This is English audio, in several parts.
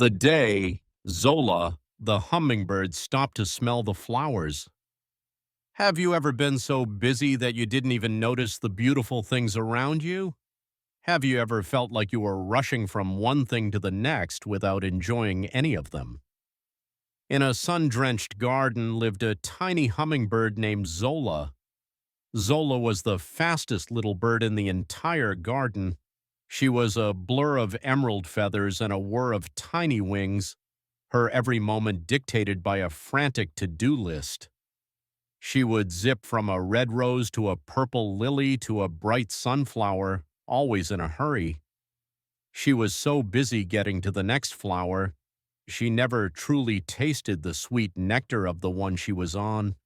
The day Zola, the hummingbird, stopped to smell the flowers. Have you ever been so busy that you didn't even notice the beautiful things around you? Have you ever felt like you were rushing from one thing to the next without enjoying any of them? In a sun-drenched garden lived a tiny hummingbird named Zola. Zola was the fastest little bird in the entire garden. She was a blur of emerald feathers and a whir of tiny wings, her every moment dictated by a frantic to-do list. She would zip from a red rose to a purple lily to a bright sunflower, always in a hurry. She was so busy getting to the next flower, she never truly tasted the sweet nectar of the one she was on.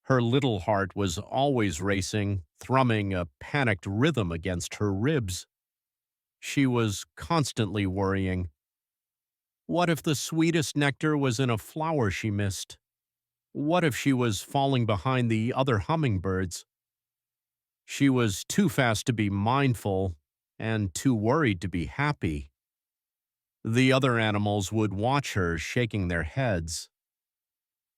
Her little heart was always racing, thrumming a panicked rhythm against her ribs. She was constantly worrying. What if the sweetest nectar was in a flower she missed? What if she was falling behind the other hummingbirds? She was too fast to be mindful and too worried to be happy. The other animals would watch her, shaking their heads.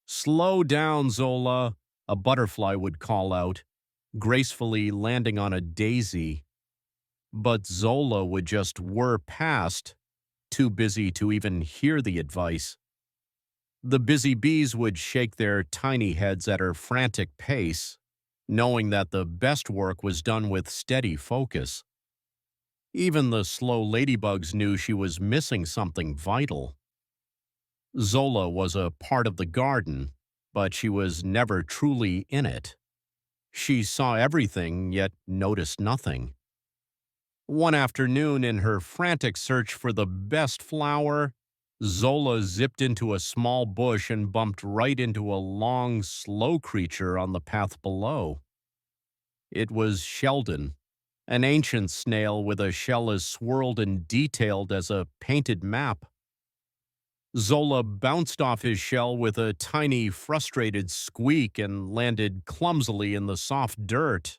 "Slow down, Zola," a butterfly would call out, gracefully landing on a daisy. But Zola would just whir past, too busy to even hear the advice. The busy bees would shake their tiny heads at her frantic pace, knowing that the best work was done with steady focus. Even the slow ladybugs knew she was missing something vital. Zola was a part of the garden, but she was never truly in it. She saw everything, yet noticed nothing. One afternoon, in her frantic search for the best flower, Zola zipped into a small bush and bumped right into a long, slow creature on the path below. It was Sheldon, an ancient snail with a shell as swirled and detailed as a painted map. Zola bounced off his shell with a tiny, frustrated squeak and landed clumsily in the soft dirt.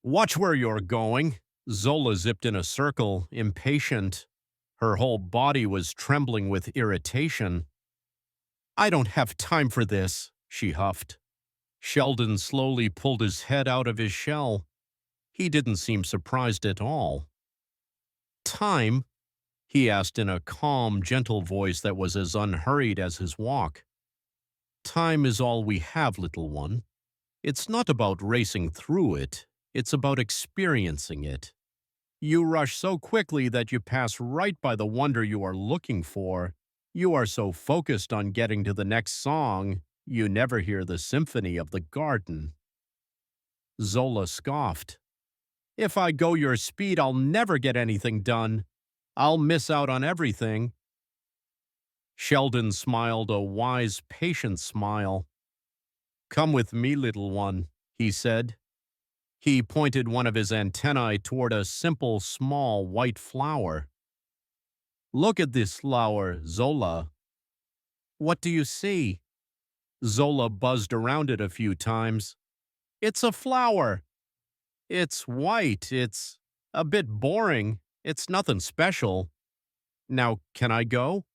"Watch where you're going." Zola zipped in a circle, impatient. Her whole body was trembling with irritation. "I don't have time for this," she huffed. Sheldon slowly pulled his head out of his shell. He didn't seem surprised at all. "Time?" he asked in a calm, gentle voice that was as unhurried as his walk. "Time is all we have, little one. It's not about racing through it. It's about experiencing it. You rush so quickly that you pass right by the wonder you are looking for. You are so focused on getting to the next song, you never hear the symphony of the garden." Zola scoffed. "If I go your speed, I'll never get anything done. I'll miss out on everything." Sheldon smiled a wise, patient smile. "Come with me, little one," he said. He pointed one of his antennae toward a simple, small, white flower. "Look at this flower, Zola." "What do you see?" Zola buzzed around it a few times. "It's a flower. It's white. It's a bit boring. It's nothing special. Now, can I go?"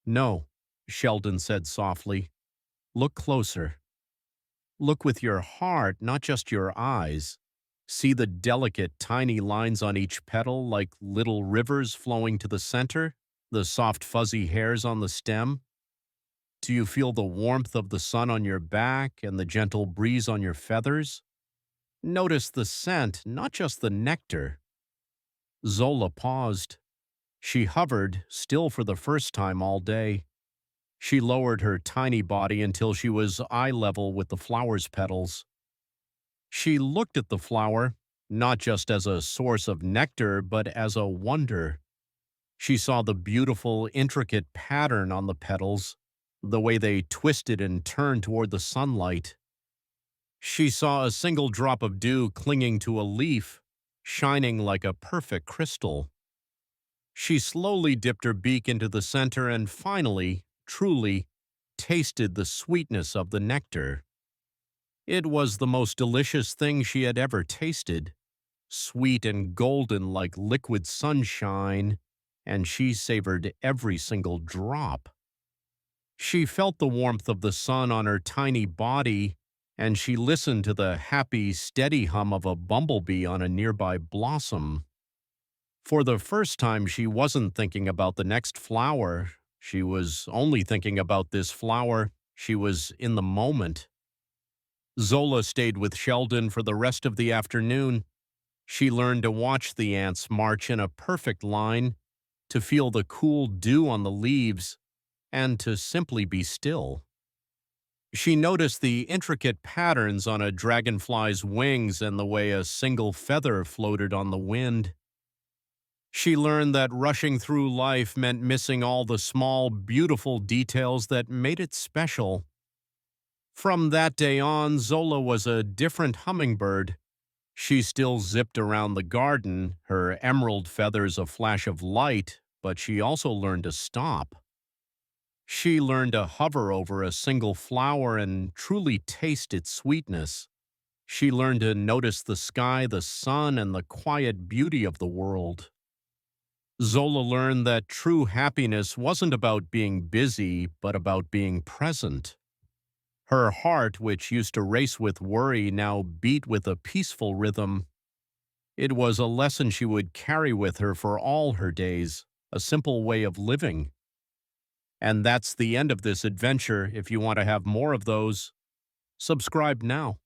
"No," Sheldon said softly. "Look closer. Look with your heart, not just your eyes. See the delicate, tiny lines on each petal like little rivers flowing to the center, the soft, fuzzy hairs on the stem? Do you feel the warmth of the sun on your back and the gentle breeze on your feathers? Notice the scent, not just the nectar." Zola paused. She hovered, still for the first time all day. She lowered her tiny body until she was eye level with the flower's petals. She looked at the flower, not just as a source of nectar, but as a wonder. She saw the beautiful, intricate pattern on the petals, the way they twisted and turned toward the sunlight. She saw a single drop of dew clinging to a leaf, shining like a perfect crystal. She slowly dipped her beak into the center and finally, truly, tasted the sweetness of the nectar. It was the most delicious thing she had ever tasted, sweet and golden like liquid sunshine, and she savored every single drop. She felt the warmth of the sun on her tiny body, and she listened to the happy, steady hum of a bumblebee on a nearby blossom. For the first time, she wasn't thinking about the next flower. She was only thinking about this flower. She was in the moment. Zola stayed with Sheldon for the rest of the afternoon. She learned to watch the ants march in a perfect line, to feel the cool dew on the leaves, and to simply be still. She noticed the intricate patterns on a dragonfly's wings and the way a single feather floated on the wind. She learned that rushing through life meant missing all the small, beautiful details that made it special. From that day on, Zola was a different hummingbird. She still zipped around the garden, her emerald feathers a flash of light, but she also learned to stop. She learned to hover over a single flower and truly taste its sweetness. She learned to notice the sky, the sun, and the quiet beauty of the world. Zola learned that true happiness wasn't about being busy, but about being present. Her heart, which used to race with worry, now beat with a peaceful rhythm. It was a lesson she would carry with her for all her days, a simple way of living. And that's the end of this adventure. If you want to have more of those, subscribe now.